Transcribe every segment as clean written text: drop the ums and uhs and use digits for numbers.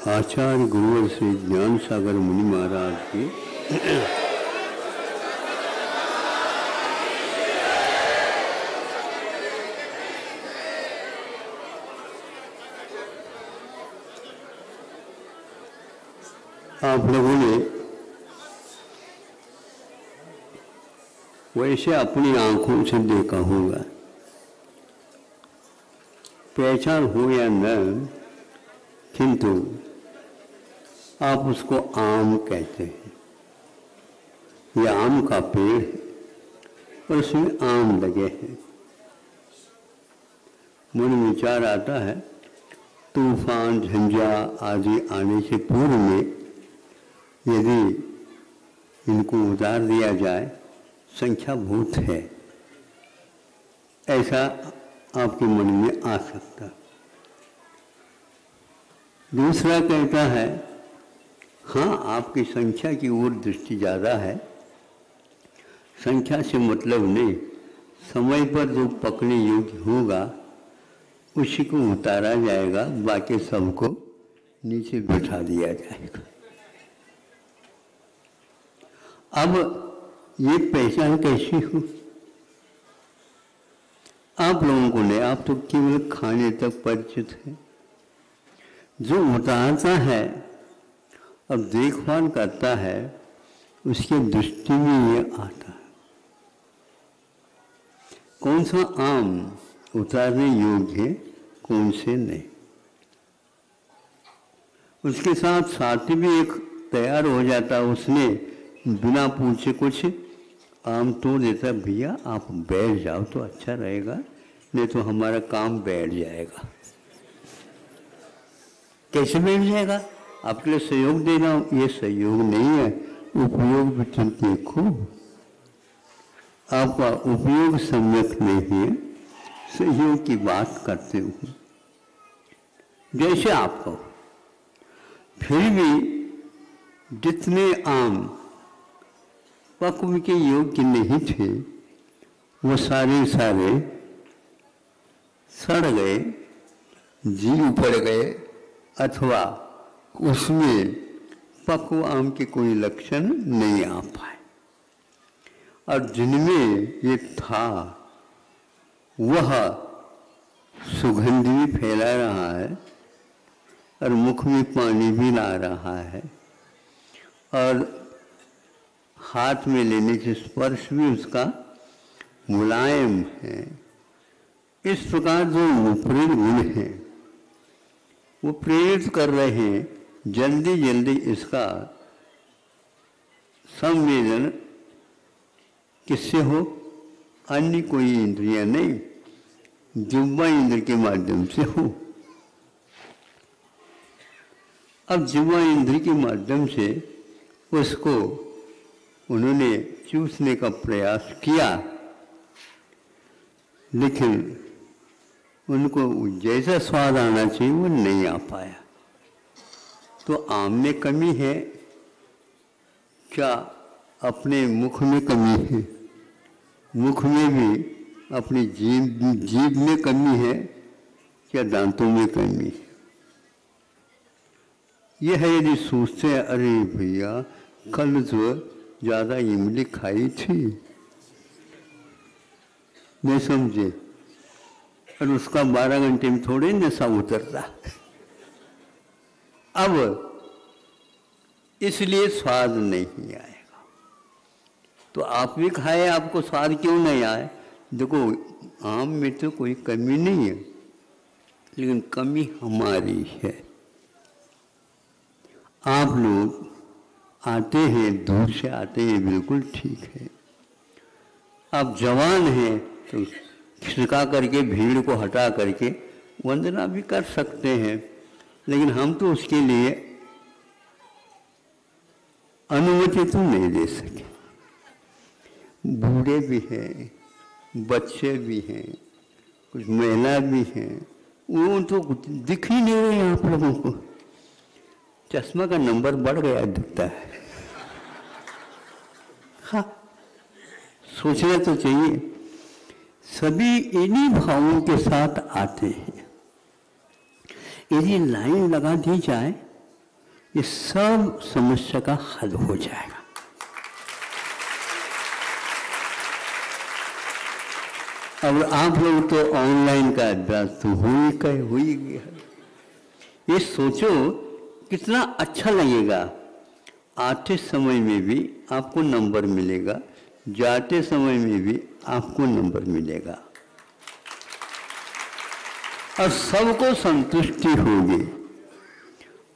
आचार्य गुरुवर श्री ज्ञान सागर मुनि महाराज की आप लोगों ने वैसे अपनी आंखों से देखा होगा, पहचान हो या न, किंतु आप उसको आम कहते हैं। यह आम का पेड़ है और उसमें आम लगे हैं। मन में विचार आता है, तूफान झंझा आदि आने से पूर्व में यदि इनको उतार दिया जाए, संख्या बहुत है, ऐसा आपके मन में आ सकता। दूसरा कहता है, हाँ आपकी संख्या की ओर दृष्टि ज़्यादा है, संख्या से मतलब नहीं, समय पर जो पकने योग्य होगा उसी को उतारा जाएगा, बाकी सबको नीचे बैठा दिया जाएगा। अब ये पहचान कैसी हो? आप लोगों को नहीं, आप तो केवल खाने तक परिचित है। जो उतारता है और देखभाल करता है, उसके दृष्टि में ये आता है कौन सा आम उतारने योग्य है, कौन से नहीं। उसके साथ साथी भी एक तैयार हो जाता, उसने बिना पूछे कुछ आम तोड़ देता, भैया आप बैठ जाओ तो अच्छा रहेगा, नहीं तो हमारा काम बैठ जाएगा। कैसे बैठ जाएगा? आपके लिए सहयोग दे रहा हूं, ये सहयोग नहीं है, उपयोग भी तुम देखो। आपका उपयोग सम्यक नहीं है, सहयोग की बात करते हो जैसे आप कहो। फिर भी जितने आम पक्व के योग्य नहीं थे, वो सारे सड़ गए, जीव पड़ गए, अथवा उसमें पक्व आम के कोई लक्षण नहीं आ पाए। और जिनमें ये था वह सुगंध भी फैला रहा है और मुख में पानी भी ला रहा है और हाथ में लेने से स्पर्श भी उसका मुलायम है। इस प्रकार जो विपरीत गुण हैं वो प्रेरित कर रहे हैं, जल्दी जल्दी इसका संवेदन किससे हो? अन्य कोई इंद्रिय नहीं, जिह्वा इंद्र के माध्यम से हो। अब जिह्वा इंद्र के माध्यम से उसको उन्होंने चूसने का प्रयास किया, लेकिन उनको जैसा स्वाद आना चाहिए वो नहीं आ पाया। तो आम में कमी है क्या? अपने मुख में कमी है, मुख में भी अपनी जीभ में कमी है क्या? दांतों में कमी है। यह है यदि सोचते हैं, अरे भैया कल जो ज़्यादा इमली खाई थी, नहीं समझे, और उसका 12 घंटे में थोड़े नशा उतरता। अब इसलिए स्वाद नहीं आएगा। तो आप भी खाए, आपको स्वाद क्यों नहीं आए? देखो आम में तो कोई कमी नहीं है, लेकिन कमी हमारी है। आप लोग आते हैं, दूर से आते हैं, बिल्कुल ठीक है। आप जवान हैं तो खिसका करके भीड़ को हटा करके वंदना भी कर सकते हैं, लेकिन हम तो उसके लिए अनुमति तो नहीं दे सके। बूढ़े भी हैं, बच्चे भी हैं, कुछ महिला भी हैं, वो तो दिख ही नहीं रहे आप लोगों को। चश्मा का नंबर बढ़ गया दिखता है। हाँ, सोचना तो चाहिए। सभी इन्हीं भावों के साथ आते हैं। यदि लाइन लगा दी जाए ये सब समस्या का हल हो जाएगा। अब आप लोग तो ऑनलाइन का अभ्यास तो हो ही गया। ये सोचो कितना अच्छा लगेगा, आते समय में भी आपको नंबर मिलेगा, जाते समय में भी आपको नंबर मिलेगा और सबको संतुष्टि होगी।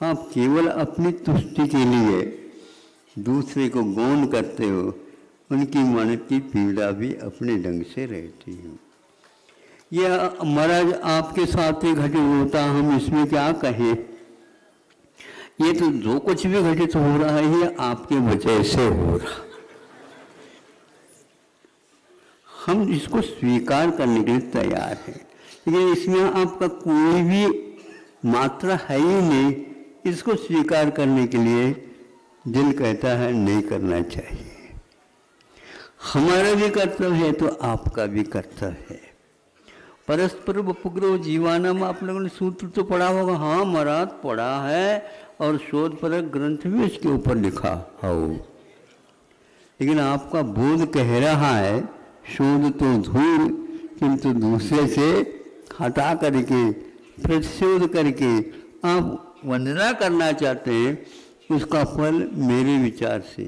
आप केवल अपनी तुष्टि के लिए दूसरे को गौण करते हो, उनकी मन की पीड़ा भी अपने ढंग से रहती है। यह महाराज आपके साथ ही घटित होता, हम इसमें क्या कहें। ये तो जो कुछ भी घटित हो रहा है ये आपके वजह से हो रहा, हम इसको स्वीकार करने के लिए तैयार हैं, लेकिन इसमें आपका कोई भी मात्रा है ही नहीं। इसको स्वीकार करने के लिए दिल कहता है नहीं करना चाहिए। हमारा भी कर्तव्य है तो आपका भी कर्तव्य है। परस्पर उपग्रह जीवानम, आप लोगों ने सूत्र तो पढ़ा होगा। हाँ महाराज पढ़ा है और शोध परक ग्रंथ भी इसके ऊपर लिखा हो, लेकिन आपका बोध कह रहा है शोध तो धूल, किंतु दूसरे से हटा करके प्रतिशोध करके आप वंदना करना चाहते हैं। उसका फल मेरे विचार से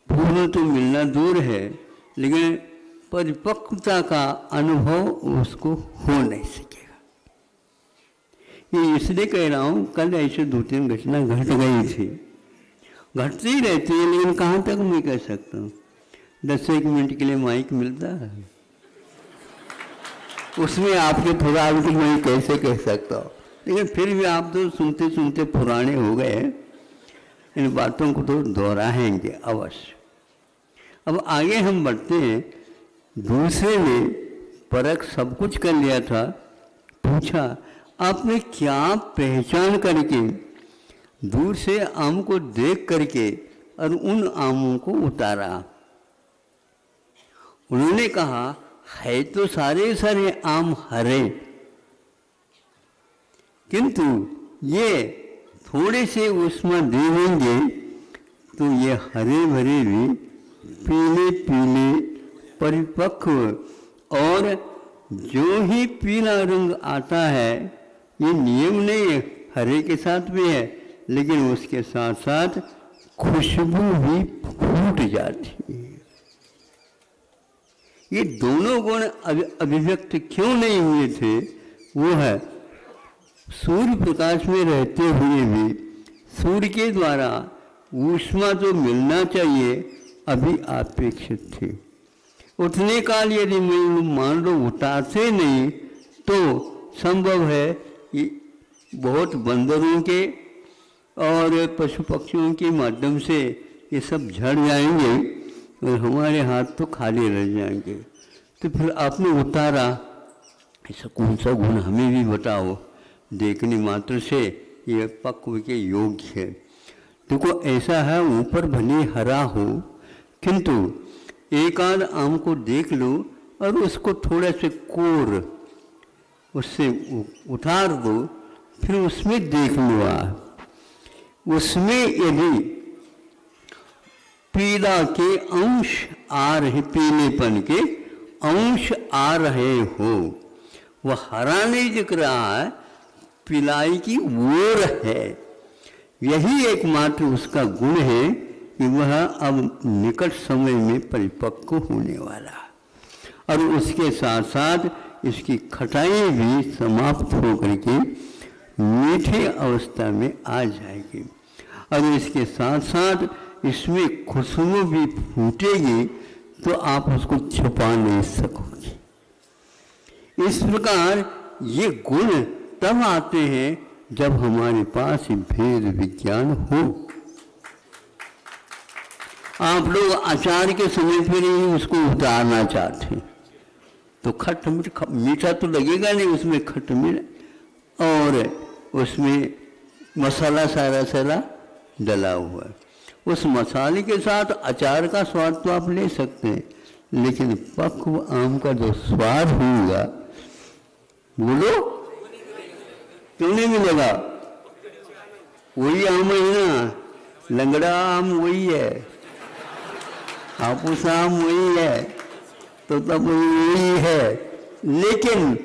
पूर्ण तो मिलना दूर है, लेकिन परिपक्वता का अनुभव उसको हो नहीं सकेगा। ये इसलिए कह रहा हूँ, कल ऐसे 2-3 घटना घट गई थी, घटती ही रहती है, लेकिन कहाँ तक मैं कह सकता हूँ। 10-1 मिनट के लिए माइक मिलता है, उसमें आपके थोड़ा मैं कैसे कह सकता हूँ, लेकिन फिर भी आप तो सुनते सुनते पुराने हो गए, इन बातों को तो दोहराएंगे अवश्य। अब आगे हम बढ़ते हैं। दूसरे ने परख सब कुछ कर लिया था, पूछा आपने क्या पहचान करके दूर से आम को देख करके और उन आमों को उतारा। उन्होंने कहा है तो सारे सारे आम हरे, किंतु ये थोड़े से उसमें दे देंगे तो ये हरे भरे भी पीले पीले परिपक्व, और जो ही पीला रंग आता है, ये नियम नहीं है, हरे के साथ भी है, लेकिन उसके साथ साथ खुशबू भी फूट जाती है। ये दोनों गुण अभिव्यक्त क्यों नहीं हुए थे, वो है सूर्य प्रकाश में रहते हुए भी सूर्य के द्वारा ऊष्मा जो मिलना चाहिए अभी अपेक्षित थी। उठने काल यदि मान लो उतारते नहीं तो संभव है कि बहुत बंदरों के और पशु पक्षियों के माध्यम से ये सब झड़ जाएंगे और हमारे हाथ तो खाली रह जाएंगे। तो फिर आपने उतारा, ऐसा कौन सा गुण हमें भी बताओ, देखने मात्र से ये पक्व के योग्य है। देखो ऐसा है, ऊपर भले हरा हो, किंतु एक आध आम को देख लो और उसको थोड़ा से कोर उससे उतार दो, फिर उसमें देख लो आप, उसमें यदि पीला के अंश आ रहे, पीलेपन के अंश आ रहे हो, वह हरा नहीं दिख रहा है, पिलाई की ओर है। यही एकमात्र उसका गुण है कि वह अब निकट समय में परिपक्व होने वाला, और उसके साथ साथ इसकी खटाई भी समाप्त होकर के मीठी अवस्था में आ जाएगी, और इसके साथ साथ इसमें खुशबू भी फूटेगी, तो आप उसको छुपा नहीं सकोगे। इस प्रकार ये गुण तब आते हैं जब हमारे पास भेद विज्ञान हो। आप लोग अचार के समय पर ही उसको उतारना चाहते हैं तो खट मीठा तो लगेगा नहीं, उसमें खट मीठ और उसमें मसाला सारा सारा डला हुआ है। उस मसाले के साथ अचार का स्वाद तो आप ले सकते हैं, लेकिन पक्व आम का जो स्वाद होगा, बोलो क्यों नहीं मिलेगा? वही आम है ना, लंगड़ा आम वही है, हापुस आम वही है, तो तब वही है, लेकिन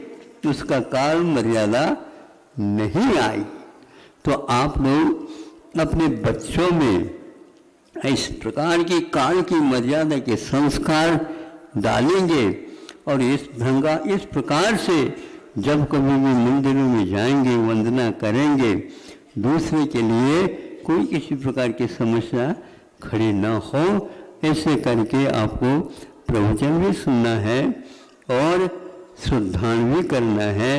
उसका काल मर्यादा नहीं आई। तो आप लोग अपने बच्चों में इस प्रकार की काल की मर्यादा के संस्कार डालेंगे और इस प्रकार से जब कभी भी मंदिरों में जाएंगे, वंदना करेंगे, दूसरे के लिए कोई किसी प्रकार की समस्या खड़ी न हो, ऐसे करके आपको प्रवचन भी सुनना है और श्रद्धान भी करना है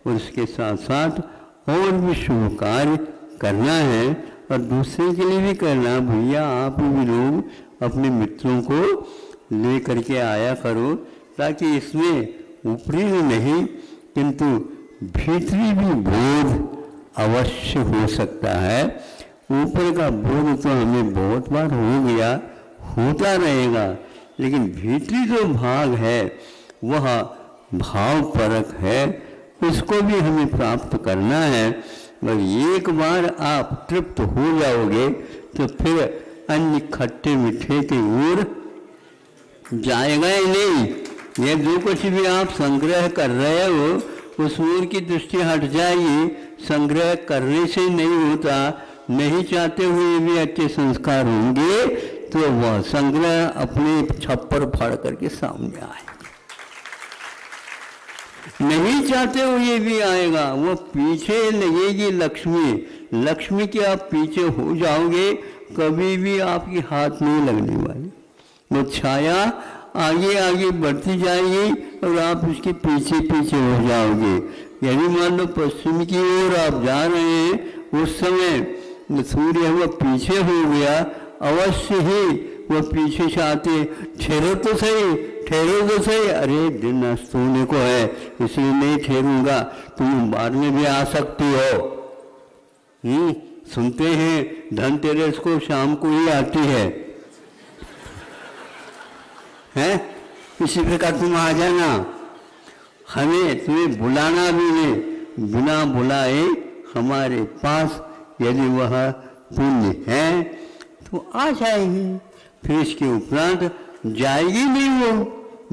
और उसके साथ साथ और भी शुभ कार्य करना है और दूसरे के लिए भी करना। भैया आप भी लोग अपने मित्रों को ले करके आया करो, ताकि इसमें ऊपरी नहीं किंतु भीतरी भी बोध अवश्य हो सकता है। ऊपर का बोध तो हमें बहुत बार हो गया, होता रहेगा, लेकिन भीतरी जो भाग है वह भाव परक है, उसको भी हमें प्राप्त करना है। और एक बार आप तृप्त हो जाओगे तो फिर अन्य खट्टे मीठे की ओर जाएगा ही नहीं। ये जो कुछ भी आप संग्रह कर रहे हो उस ओर की दृष्टि हट जाएगी। संग्रह करने से नहीं होता, नहीं चाहते हुए भी अच्छे संस्कार होंगे तो वह संग्रह अपने छप्पर फाड़ करके सामने आएगा। नहीं चाहते हुए भी आएगा, वो पीछे लगेगी लक्ष्मी। लक्ष्मी के आप पीछे हो जाओगे कभी भी आपकी हाथ नहीं लगने वाली, वो छाया आगे आगे बढ़ती जाएगी और आप उसके पीछे पीछे हो जाओगे। यदि मान लो पश्चिम की ओर आप जा रहे हैं, उस समय सूर्य वो पीछे हो गया, अवश्य ही वो पीछे से आते, ठहरो तो सही, ठहरो तो सही, अरे दिन अस्त होने को है इसलिए नहीं ठहरूंगा, तुम बाद में भी आ सकती हो। सुनते हैं धनतेरस को शाम को ही आती है, हैं? इसी प्रकार तुम आ जाना, हमें तुम्हें बुलाना भी नहीं, बिना बुलाए हमारे पास यदि वह पुण्य है तो आ जाएगी। फिर इसके उपरांत जाएगी नहीं, वो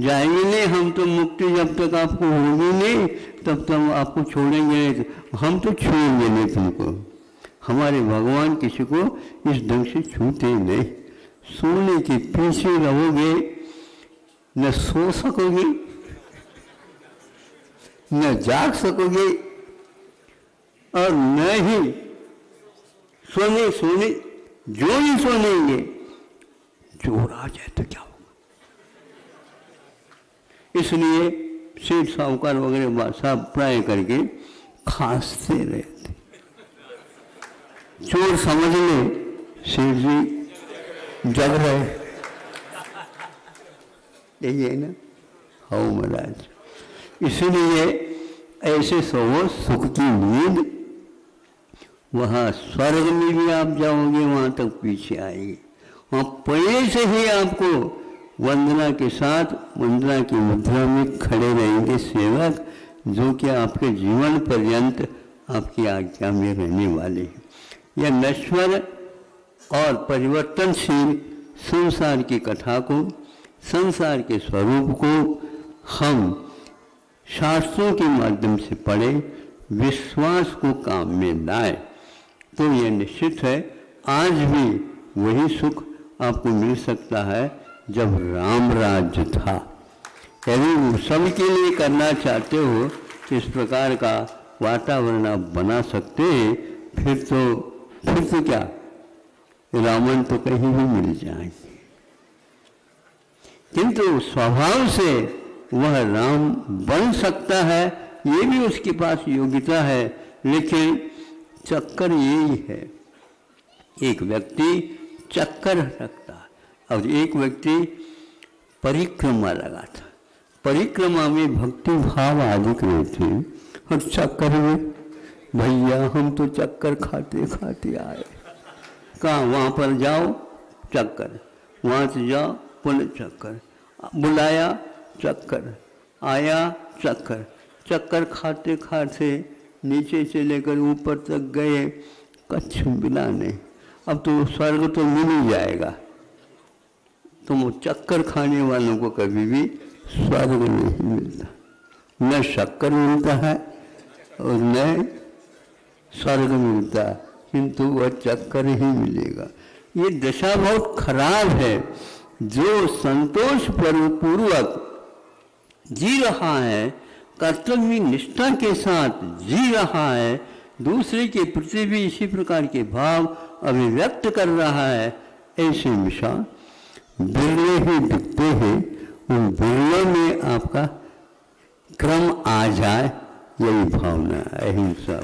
जाएगी नहीं। हम तो मुक्ति जब तक आपको होगी नहीं तब तक आपको छोड़ेंगे नहीं, हम तो छोड़ेंगे नहीं तुमको। हमारे भगवान किसी को इस ढंग से छूते नहीं। सोने के पीछे रहोगे, न सो सकोगे न जाग सकोगे और न ही सोने जो ही सोनेंगे चोर आ जाए तो क्या होगा। इसलिए सेठ साहूकार वगैरह साहब प्राय करके खांसते रहते। चोर समझ ले सेठ जी जग रहे, यही है ना। हो महाराज, इसलिए ऐसे सो सुख की नींद, वहाँ स्वर्ग में भी आप जाओगे वहाँ तक पीछे आएगी। वहाँ पहले से ही आपको वंदना के साथ वंदना की मुद्रा में खड़े रहेंगे सेवक, जो कि आपके जीवन पर्यंत आपकी आज्ञा में रहने वाले हैं। यह नश्वर और परिवर्तनशील संसार की कथा को, संसार के स्वरूप को हम शास्त्रों के माध्यम से पढ़े, विश्वास को काम में लाए तो यह निश्चित है आज भी वही सुख आपको मिल सकता है जब राम राज्य था। यदि सबके लिए करना चाहते हो तो इस प्रकार का वातावरण आप बना सकते हैं, फिर तो क्या रावण तो कहीं भी मिल जाएंगे, किंतु स्वभाव से वह राम बन सकता है, ये भी उसके पास योग्यता है। लेकिन चक्कर यही है, एक व्यक्ति चक्कर रखता है और एक व्यक्ति परिक्रमा लगाता। परिक्रमा में भक्ति भाव अधिक रहते हैं और चक्कर में भैया हम तो चक्कर खाते खाते आए। कहाँ? वहाँ पर जाओ चक्कर, वहाँ से जाओ पुनः चक्कर, बुलाया चक्कर, आया चक्कर, चक्कर खाते खाते नीचे से लेकर ऊपर तक गए, कुछ मिला नहीं। अब तो स्वर्ग तो मिल ही जाएगा। तुम चक्कर खाने वालों को कभी भी स्वर्ग नहीं मिलता, न शक्कर मिलता है और न स्वर्ग मिलता है, किंतु वह चक्कर ही मिलेगा। ये दशा बहुत खराब है। जो संतोष पूर्वक जी रहा है, कर्तव्य निष्ठा के साथ जी रहा है, दूसरे के प्रति भी इसी प्रकार के भाव अभिव्यक्त कर रहा है, ऐसे मिसाल बिरले ही दिखते हैं। उन बिरलों में आपका क्रम आ जाए, यही भावना है। अहिंसा।